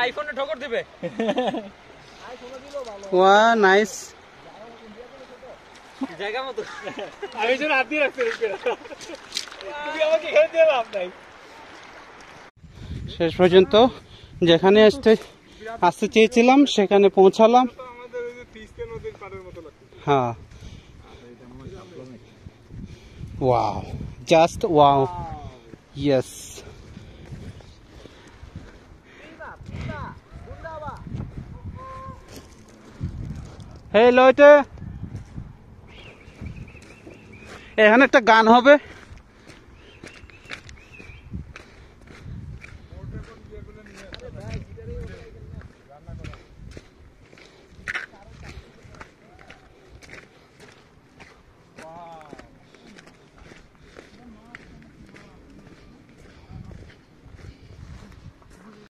আইফোনে ঠকর দিবে। ওয়া নাইস জায়গা মতো আমি যেন হাত দিয়ে রাখতে তুমি আমাকে খেয়ে দিয়ে লাভ নাই। শেষ পর্যন্ত যেখানে আসতে চেয়েছিলাম সেখানে পৌঁছালাম। হ্যাঁ wow, just wow, yes. Hey Leute, এখানে একটা গান হবে।